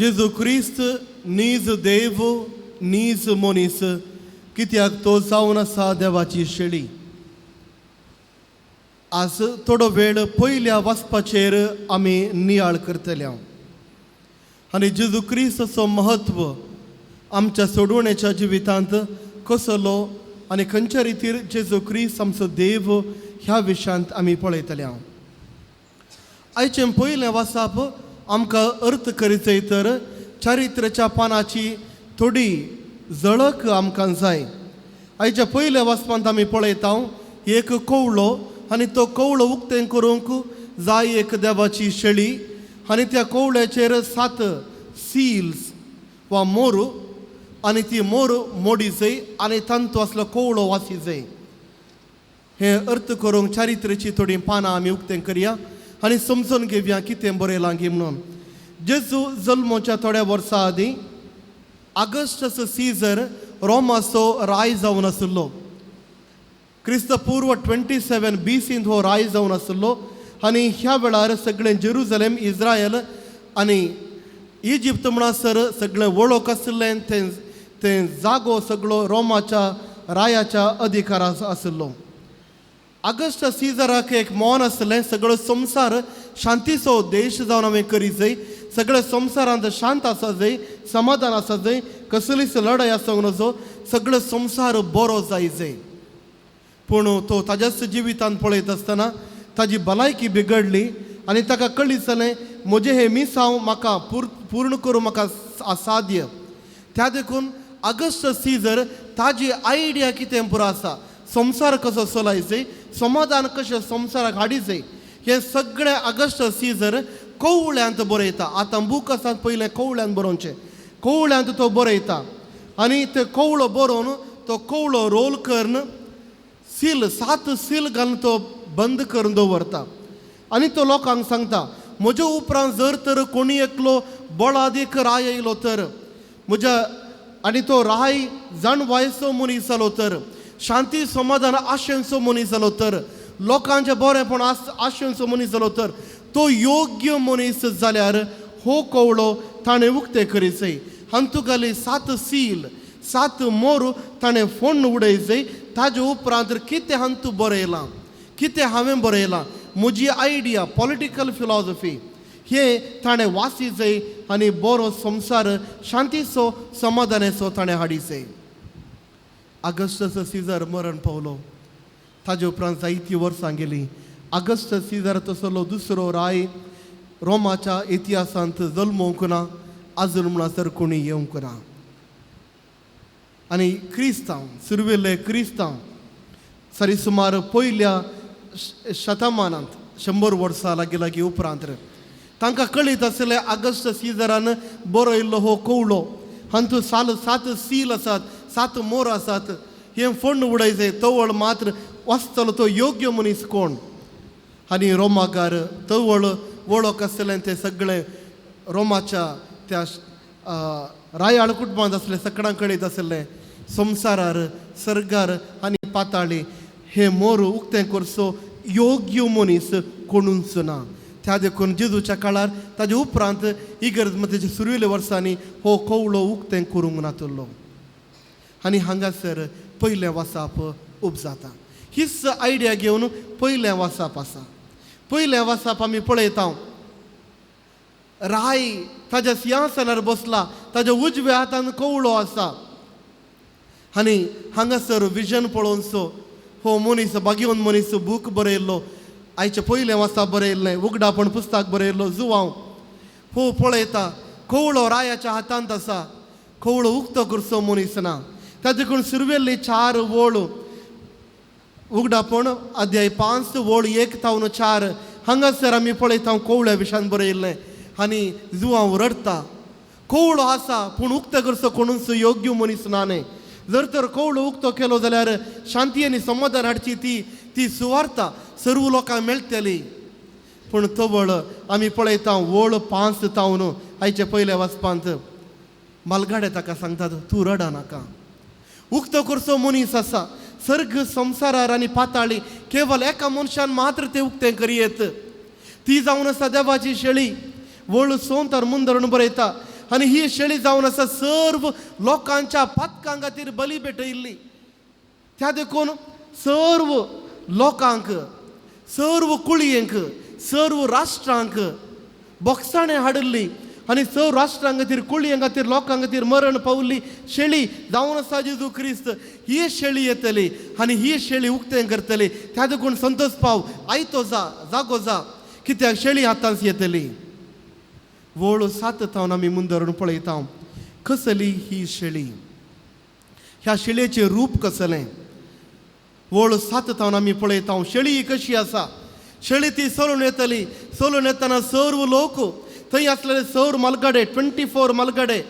जेजू क्रिस्त नीज देव नीज मनीस कित्याक तो जावन आसा देवाची शेळी. आज थोडो वेळ पयल्या वाचपाचेर आमी नियाळ करतले आनी जेजू क्रिस्ताचो महत्व आमच्या सोडवण्याच्या जिवितांत कसलो आनी खंयच्या रितीर जेजू क्रिस्त आमचो देव ह्या विशयांत आमी पळयतले. आयचें पयलें वाचप आमकां अर्थ करीत तर चारित्र्याच्या पानाची थोडी झळक आमकां जाय. आयच्या पयल्या वाचपांत आमी पळयता एक कवळो आनी तो कवळो उक्तें करूंक जाय एक देवाची शेळी आनी त्या कवळ्याचेर 7 सील्स वा मोर आनी ती मोर मोडी जाय आनी तांतू आसलो कवळो वासी जाय. हे अर्थ करूंक चारित्र्याची थोडी पानां आमी उक्तें करया आनी समजून घेवया कितें बरयलां गी म्हणून. जेजू जल्माच्या थोड्या वर्सां आदीं ऑगस्टस सीझर रोमाचो राय जावन आसलो. क्रिस्तपूर्व 27 BC हो राय जावन आसलो आनी ह्या वेळार सगळें जेरुजलेम इस्रायल आनी इजिप्त म्हणसर सगळें वळख आसलें तें जागो सगळो रोमाच्या रायाच्या अधिकारांत आसलो. ऑगस्ट सीझराक एक मोन आसलें सगळो संवसार शांतीचो देश जावन हांवें करी जाय. सगळ्या संवसारांत शांत आसा जाय, समाधान आसा जाय, कसलीच लढाई आसूंक नजो, सगळो संवसार बरो जाय जाय. पूण तो ताज्याच जिवितांत पळयत आसतना ताजी भलायकी बिगडली आनी ताका कळ्ळी जालें म्हजें हे मिसांव म्हाका पूर्ण करूं म्हाका असाध्य. त्या देखून ऑगस्ट सीझर ताजी आयडिया कितें पुरो आसा, संवसार कसो चलाय जाय, समाधान कशें संवसाराक हाडी जाय, हें सगळें ऑगस्ट सीझर कवळ्यांत बरयता. आतां बूक आसा पयलें कवळ्यान बरोवचें, कवळ्यांत तो बरयता आनी ते कवळो बरोवन तो कवळो रोल करून सील 7 सील घालून तो बंद करून दवरता आनी तो लोकांक सांगता म्हज्या उपरांत जर तर कोणी एकलो बळादीक राय येयलो तर म्हज्या आनी तो राय जाणवायचो मनीस जालो तर, शांती समाधान आशेंचो मनीस जालो तर, लोकांचें बरेंपण आशेंचो मनीस जालो तर तो योग्य मनीस जाल्यार हो कवळो ताणें उक्तें करी जाय. तुगेली 7 सील 7 मोर ताणें फोडून उडय जाय. ताजे उपरांत कितें तूं बरयलां, कितें हांवें बरयलां, म्हजी आयडिया पॉलिटिकल फिलॉसॉफी हे ताणें वाची जाय आनी बरो संवसार शांतीचो समाधानाचो ताणें हाडी जाय. ऑगस्टस सीझर मरण पावलो. ताजे उपरांत जायतीं वर्सां गेलीं. ऑगस्ट सीझर तसलो दुसरो राय रोमाच्या इतिहासांत जल्मोवंक ना, आजून म्हणसर कोणी येवंक ना. आनी क्रिस्तांव सुरवेले क्रिस्तांव सारी सुमार पयल्या शतमानांत 100 वर्सां लागीं उपरांत तांकां कळीत आसलें ऑगस्ट सीझरान बरयल्लो हो कवळो हातूंत 7 सील आसात, 7 मोर आसात, हें फोडून उडय जाय. तवळ मात्र वाचतलो तो योग्य मनीस कोण. आनी रोमाकार तवळ वळख आसलें तें सगळें रोमाच्या त्या रायाळ कुटुंबांत आसलें सगळ्यां कडेन आसलें. संवसारार सर्गार आनी पाताळी हे मोर उक्तें करचो योग्य मनीस कोणूच ना. त्या देखून जेजूच्या काळार ताजे उपरांत इगर्ज मतेच्या सुरवेल्या वर्सांनी हो कवळो उक्तें करूंक नातलो. आनी हांगासर पयलें वाचप उपजाता. हीच आयडिया घेवन पयलें वाचप आसा. पयलें वाचप आमी पळयता राय ताज्या सिंहासनार बसला, ताज्या उजव्या हातान कवळो आसा आनी हांगासर विजन पळोवनसो हो मनीस भाग्यवान मनीस बूक बरयल्लो, आयचें पयलें वाचप बरयल्लें, उगडापण पुस्तक बरयल्लो जुवांव हो पळयता कवळो रायाच्या हातांत आसा, कवळो उक्तो करचो मनीस ना. त्या देखून सुरवेल्ली 4 वळ उगडापण अध्याय 5 वळ 1 तावन 4 हांगासर आमी पळयता कवळ्या विशयान बरयल्लें. आनी जुवांव रडता कवळो आसा पूण उक्तो करचो कोणूच योग्य मनीस ना न्ही. जर तर कवळो उक्तो केलो जाल्यार शांती आनी समाधान हाडची ती सुवार्ता सर्व लोकांक मेळटली. पूण तवळ आमी पळयता वळ 5 तावन आयचे पयल्या वाचपांत मालगाडे ताका सांगतात तूं रडा नाका. उक्तो करचो मनीस आसा. सर्ग संवसारार आनी पाताळी केवळ एका मनशान मात्र ते उक्तें करियेत. ती जावन आसा देवाची शेळी. वळ 6 तर मुंदरून बरयता आनी ही शेळी जावन आसा सर्व लोकांच्या पातकां खातीर बली भेटयल्ली. त्या देखून सर्व लोकांक, सर्व कुळयेंक, सर्व राष्ट्रांक बोगसाणें हाडली आनी सर्व राष्ट्रां खातीर, कुळयें खातीर, लोकां खातीर मरण पावल्ली शेळी जावन आसा जेजू क्रिस्त. ही शेळी येतली आनी ही शेळी उक्तें करतली. त्या देखून संतोष पाव आयतो जागो जा, कित्याक शेळी आतांच येतली. वळ 7 तावन आमी मुंदरून पळयता. कसली ही शेळी, ह्या शेळयेचें रूप कसलें. वळ 7 तावन आमी पळयता. शेळी ही कशी आसा. शेळी ती चलून येतली. चलून येतना सर्व लोक, थंय आसलेले सर्व मलगडे, 24 मलगडे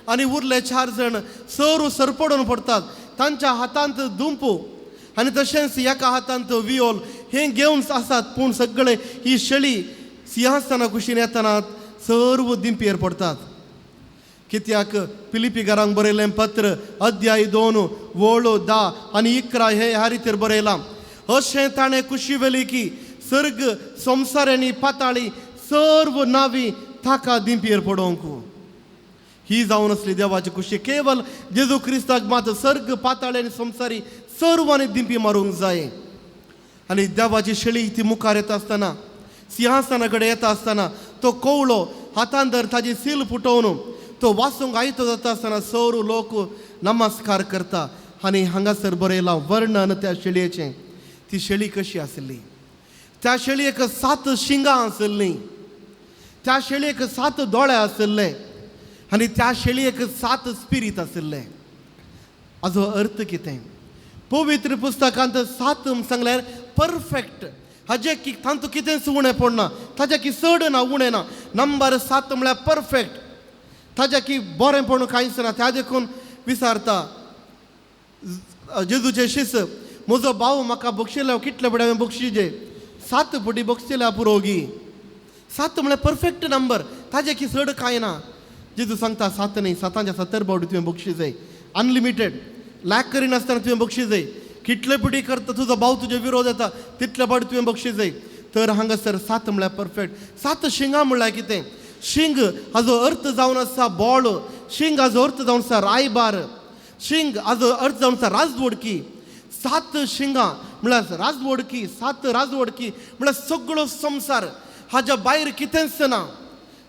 आनी उरले 4 जण सर्व सरपडून पडटात. तांच्या हातांत दुंपू आनी तशेंच एका हातांत वियोल हें घेवन आसात. पूण सगळे ही शेळी सिंहासना कुशीन येतना सर्व दिंपयेर पडटात. कित्याक फिलिपिकारांक बरयलें पत्र अध्याय 2 वळ 10 आनी 11 हे ह्या रितीर बरयलां. अशें ताणें कुशी वेली की सर्ग, संवसार आनी पाताळी सर्व नावी ताका दिंपयेर पडोवंक. ही जावन असली देवाची कुशी. केवल जेजू क्रिस्ताक मात सर्ग, पाताळी आनी संवसारी सर्वांनी दिंपी मारूंक जाय. आनी देवाची शेळी ती मुखार येता आसतना, सिंहासना कडेन येता आसतना तो कवळो हातान धर ताजी सील फुटोवन तो वासूंक आयतो जाता आसतना सर्व लोक नमस्कार करता. आनी हांगासर बरयलां वर्णन त्या शेळयेचें. ती शेळी कशी आसली. त्या शेळयेक 7 शिंगां आसलीं. त्या शेळयेक 7 दोळे आसले आनी त्या शेळयेक 7 स्पिरीट आसले. हाजो अर्थ कितें. पवित्र पुस्तकांत 7 सांगल्यार परफेक्ट. हाजे की तांतूं कितेंच उणें पडना, ताजे की चड ना उणें ना. नंबर 7 म्हळ्यार परफेक्ट. ताजे की बरेंपण कांयच ना. त्या देखून विचारता जेजूचे शिष्य, म्हजो भाव म्हाका बक्षिल्लो कितले बडे हांवें बक्षिजे. 7 पटी बक्षिल्या पुरोगी. 7 म्हळ्यार परफेक्ट नंबर. ताजे की चड कांय ना. जेजू सांगता 7 न्ही, 7च्या 70 बावडी तुवें बक्षिजय. अनलिमिटेड. लॅक करिनासतना तुवें बक्षिजय. कितले पिटी करता तुजो भाव तुजे विरोध येता तितले पावटी तुवें बक्षिजय. तर हांगासर 7 म्हळ्यार परफेक्ट. 7 शिंगां म्हळ्यार कितें. शिंग हाजो अर्थ जावन आसा बोळ. शिंग हाजो अर्थ जावन आसा रायबार. शिंग हाजो अर्थ जावन आसा राजवडकी. 7 शिंगां म्हळ्यार राजवडकी. 7 राजवडकी म्हळ्यार सगळो संवसार. हाज्या भायर कितेंच ना.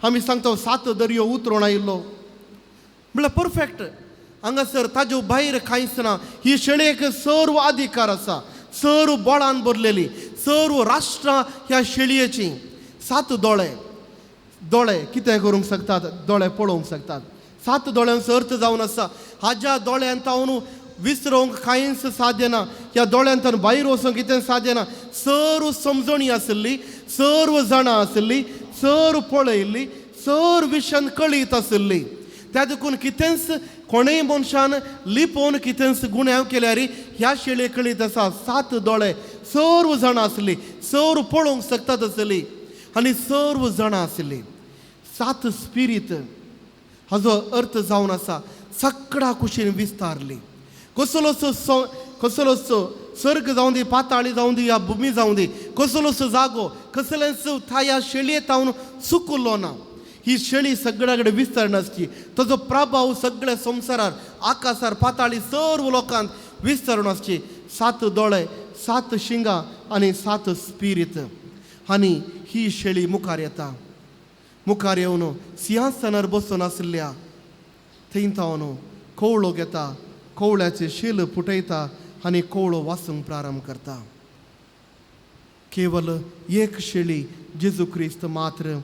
आमी सांगता 7 दर्यो उतरून आयिल्लो म्हळ्यार परफेक्ट. हांगासर ताज्यो भायर कांयच ना. ही शेळयेक सर्व अधिकार आसा. सर्व बळान भरलेली. सर्व राष्ट्रां ह्या शेळयेची. 7 दोळे. दोळे कितें करूंक शकतात. दोळे पळोवंक शकतात. 7 दोळ्यांचो अर्थ जावन आसा हाज्या दोळ्यांत हांव विसरोवंक कांयच साध्य ना. ह्या दोळ्यांतल्यान भायर वचोंक कितें साध्य ना. सर्व समजणी आसली, सर्व जाणां आसली, सर्व पळयल्ली, सर्व विशयान कळीत आसली. त्या देखून कितेंच कोणेय मनशान लिपोवन कितेंच गुन्यांव केल्यार ह्या शेळये कळीत आसा. 7 दोळे. सर्व जाणां आसली, सर्व पळोवंक शकतात आसली आनी सर्व जाणां आसली. 7 स्पिरीट हाजो अर्थ जावन आसा सगळ्या कुशीन विस्तारली. कसलोच सर्ग जावं दी, पाताळी जावं दी, या भुमी जावं दी, कसलोच जागो, कसलेंच थंय ह्या शेळयेंत हांव चुकलो ना. ही शेळी सगळ्या कडेन विस्तारना आसची. ताजो प्रभाव सगळ्या संवसारार, आकाशार, पाताळी सर्व लोकांत विस्तारून आसची. 7 दोळे, 7 शिंगां आनी 7 स्पिरीट. आनी ही शेळी मुखार येता. मुखार येवन सिंहासनार बसून आसल्या थंय तावन कवळो घेता. कवळ्याचे शील फुटयता आनी कवळो वासूंक प्रारंभ करता. केवल एक शेळी जेजू क्रिस्त मात्र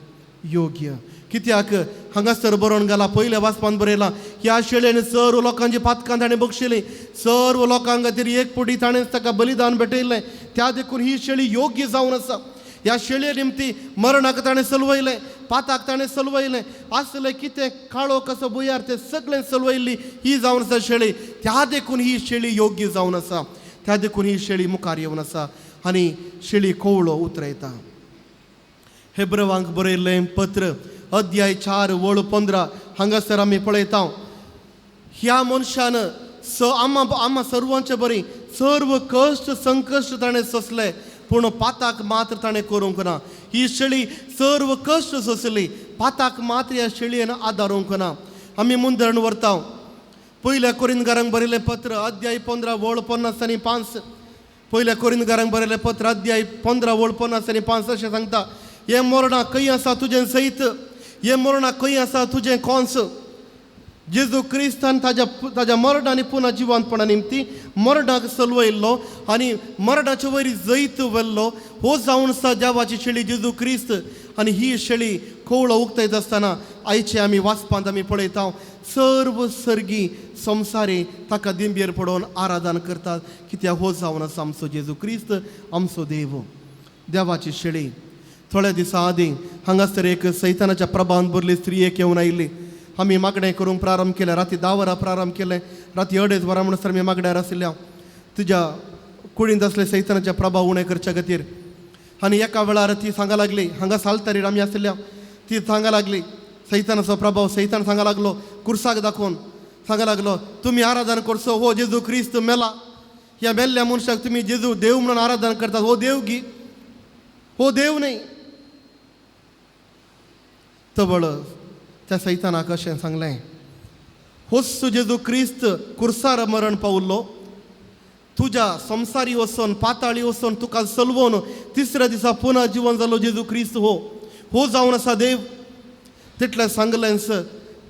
योग्य. कित्याक हांगासर बरोवन गेला पयल्या वाचपान बरयलां ह्या शेळयेन सर्व लोकांची पातकां ताणें बक्षिलीं. सर्व लोकां खातीर एक पटी ताणें ताका बलिदान भेटयलें. त्या देखून ही शेळी योग्य जावन आसा. ह्या शेळये निमती मरणाक ताणें चलवयलें, पाताक ताणें चलवयलें. आसलें कितें काळो कसो बुयार तें सगळें चलवयल्ली ही जावन आसा शेळी. त्या देखून ही शेळी योग्य जावन आसा. त्या देखून ही शेळी मुखार येवन आसा आनी शेळी कवळो उतरयता. हेब्रेवांक बरयल्लें पत्र अध्याय 4 वळ 15 हांगासर आमी पळयता ह्या मनशान आम्हा सर्वांचे बरी सर्व कश्ट संकश्ट ताणें सोंसले पूण पाताक मात्र ताणें करूंक ना. ही शेळी सर्व कश्ट सोंसली, पाताक मात्र ह्या शेळयेन आदारूंक ना. आमी मुंदरण व्हरता पयल्या कोरिंथकारांक बरयलें पत्र अध्याय 15 वळ 50 आनी 5. पयल्या कोरिंथकारांक बरयलें पत्र अध्याय 15 वळ 50 आनी 5 अशें सांगता, हे मरणा खंय आसा तुजें सैत, हे मरणा खंय आसा तुजें कोंस. जेजू क्रिस्तान ताज्या मरण आनी पुना जिवंतपणा निमती मरणाक सलवयल्लो आनी मरणाचे वयर जैत व्हेल्लो. हो जावन आसा देवाची शेळी जेजू क्रिस्त. आनी ही शेळी कवळो उक्तायत आसतना आयचे आमी वाचपांत आमी पळयता सर्व सर्गी संवसारी ताका दिंबेर पडोवन आराधन करतात, कित्याक हो जावन आसा आमचो जेजू क्रिस्त, आमचो देव. देवाची शेळी. थोड्या दिसां आदीं हांगासर एक सैतानाच्या प्रभावान भरली स्त्री एक येवन आयिल्ली. आमी मागणें करूंक प्रारंभ केलें. राती 10 वरां प्रारंभ केलें. राती 2:30 वरां म्हणसर आमी मागण्यार आशिल्ल्या तुज्या कुडींत असले सैतानाचे प्रभाव उणें करचे खातीर. आनी एका वेळार ती सांगा लागली, हांगा सालतारीर आमी आशिल्ल्या, ती सांगा लागली सैतानाचो प्रभाव. सैतान सांगा लागलो कुर्साक दाखोवन सांगा लागलो, तुमी आराधन करचो हो जेजू क्रिस्त मेला. ह्या मेल्ल्या मनशाक तुमी जेजू देव म्हणून आराधन करतात. हो देव गी, हो देव न्ही. तबळ त्या सैतानाक अशें सांगलें, होच जेजू क्रिस्त कुर्सार मरण पावल्लो, तुज्या संवसारी वचोन पाताळी वचोन तुका सलवून तिसऱ्या दिसा पुना जिवन जालो जेजू क्रिस्त हो, हो जावन आसा देव. तितलें सांगलें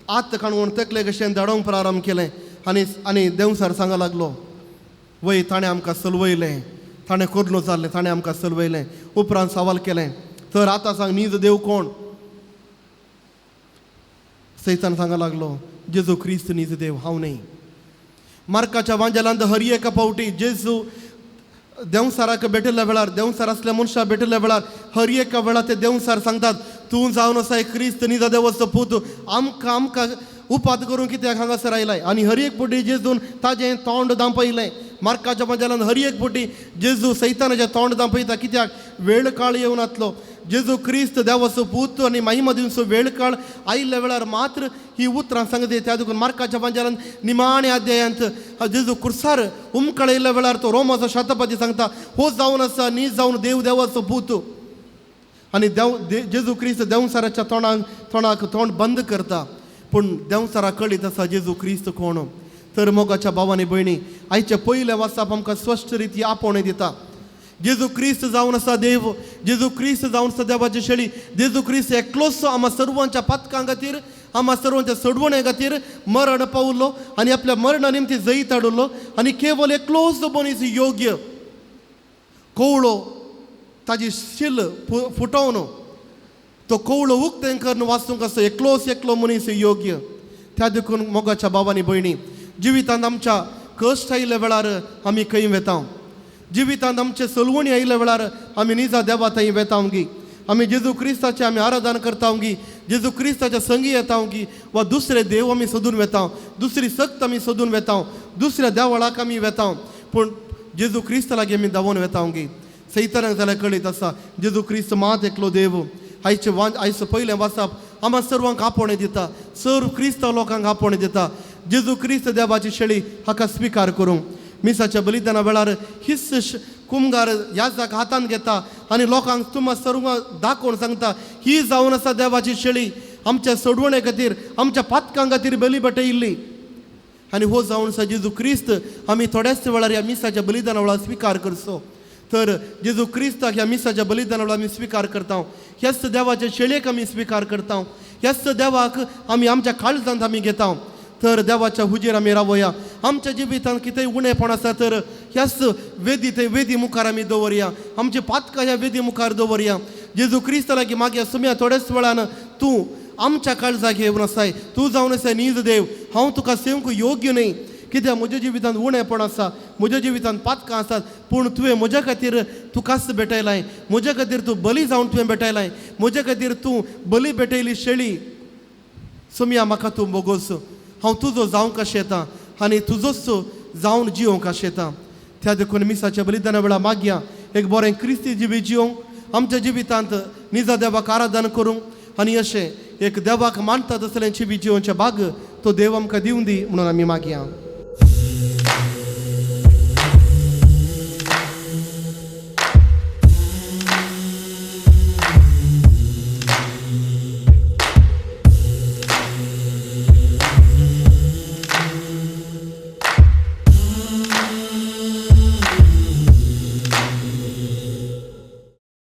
आत काणवून तकले कशें धाडोवंक प्रारंभ केलें. आनी देवसार सांगा लागलो, वय ताणें आमकां सलवयलें, ताणें कोरलो जाल्लें, ताणें आमकां सलवयलें. उपरांत सवाल केलें, तर आतां सांग नीज देव कोण. सैतान सांगा लागलो, जेजू क्रिस्त नीज देव, हांव न्ही. मार्काच्या वांजेलांत हर एका फावटी जेजू देवसाराक भेटल्या वेळार, देवसार असल्या मनशाक भेटल्या वेळार हर एका वेळार ते देवसार सांगतात, तूं जावन आसा क्रिस्त न्ही देवाचो पूत, आमकां उपात करूंक कित्याक हांगासर आयलाय. आनी हर एक फावटी जेजून ताजें तोंड दांपयलें. मार्काच्या वांजेलांत हर एक फावटी जेजू सैतानाचें तोंड दांपयता, कित्याक वेळ काळ येवन वतलो. जेजू क्रिस्त देवाचो पूत आनी महिमा दिवचो वेळ काळ आयिल्ल्या वेळार मात्र ही उतरां सांगता. त्या देखून मार्काच्या वांजेलांत निमाण्या अध्यायांत जेजू कुर्सार उमकळयल्ल्या वेळार तो रोमाचो शतपती सांगता, हो जावन आसा न्ही जावन देव देवाचो पूत. आनी जेजू क्रिस्त देवसाराच्या तोंडाक तोंड बंद करता. पूण देवसाराक कळीत आसा जेजू क्रिस्त कोण. तर मोगाच्या भावांनी भयणी, आयचे पयले वाचप आमकां स्पश्ट रिती आपोवणें दिता. जेजू क्रिस्त जावन आसा देव, जेजू क्रिस्त जावन आसा देवाची शेळी. जेजू क्रिस्त एकलोच आम्हा सर्वांच्या पातकां खातीर, आम्हा सर्वांच्या सोडवणे खातीर मरण पावलो आनी आपल्या मरणा निमती जैत हाडलो. आनी केवल एकलोच मनीस योग्य, कवळो ताजी शील फुटोवन तो कवळो उक्तें करून वाचूंक आसा एकलो मनीस योग्य. त्या देखून मोगाच्या भावांनी भयणी, जिवितांत आमच्या कश्ट आयिल्ल्या वेळार आमी खंय वेता, जिवितांत आमचे सलवणी आयिल्ल्या वेळार आमी निजा देवा थंय वेता गी. आमी जेजू क्रिस्ताचें आमी आराधन करता गी, जेजू क्रिस्ताच्या संगी येता गी, वा दुसरे देव आमी सोदून वेता, दुसरी सक्त आमी सोदून वेता, दुसऱ्या देवळाक आमी वेता. पूण जेजू क्रिस्त लागीं आमी धांवून वेता गी. सैतानाक जाल्यार कळीत आसा जेजू क्रिस्त मात एकलो देव. आयचं पयलें वाचप आम्हा सर्वांक आपोवणें दिता, सर्व क्रिस्तांव लोकांक आपोवणें दिता. जेजू क्रिस्त देवाची शेळी हाका स्विकार करूंक. मिसाच्या बलिदाना वेळार हिस्स कुमगार याजक हातान घेता आनी लोकांक तुम्हा सर्व दाखोवन सांगता, ही जावन आसा देवाची शेळी, आमच्या सोडवणे खातीर, आमच्या पातकां खातीर बली भेटयिल्ली. आनी हो जावन आसा जेजू क्रिस्त आमी थोड्याच वेळार ह्या मिसाच्या बलिदाना वेळार स्विकार करचो. तर जेजू क्रिस्ताक ह्या मिसाच्या बलिदाना वेळार आमी स्विकार करता, ह्याच देवाच्या शेळयेक आमी स्विकार करता, ह्याच देवाक आमी आमच्या काळजांत आमी घेता. तर देवाच्या हुजेर आमी रावया. आमच्या जिवितांत कितेंय उणेपण आसा तर ह्याच वेदी मुखार आमी दवरया, आमची पातकां ह्या वेदी मुखार दवरया. जेजू क्रिस्त लागीं मागया, सुम्या थोड्याच वेळान तूं आमच्या काळजाक घेवन आसाय, तूं जावन आसा नीज देव, हांव तुका सेवंक योग्य न्ही, कित्याक म्हज्या जिवितांत उणेपण आसा, म्हज्या जिवितांत पातकां आसात, पूण तुवें म्हज्या खातीर तुकाच भेटयलाय, म्हज्या खातीर तूं बली जावन तुवें भेटयलाय, म्हज्या खातीर तूं बली भेटयली शेळी. सुम्या म्हाका तूं बोगोस, हांव तुजो जावंक कशें येता आनी तुजोच जावन जिवंक कशें येता. त्या देखून मिसाच्या बलिदाना वेळार मागया एक बरें क्रिस्ती जिवीत जिवंक, आमच्या जिवितांत निजा देवाक आराधन करूंक आनी अशें एक देवाक मानता तसलें जिवीत जिवोवचें भाग तो देव आमकां दिवन दी म्हणून आमी मागया.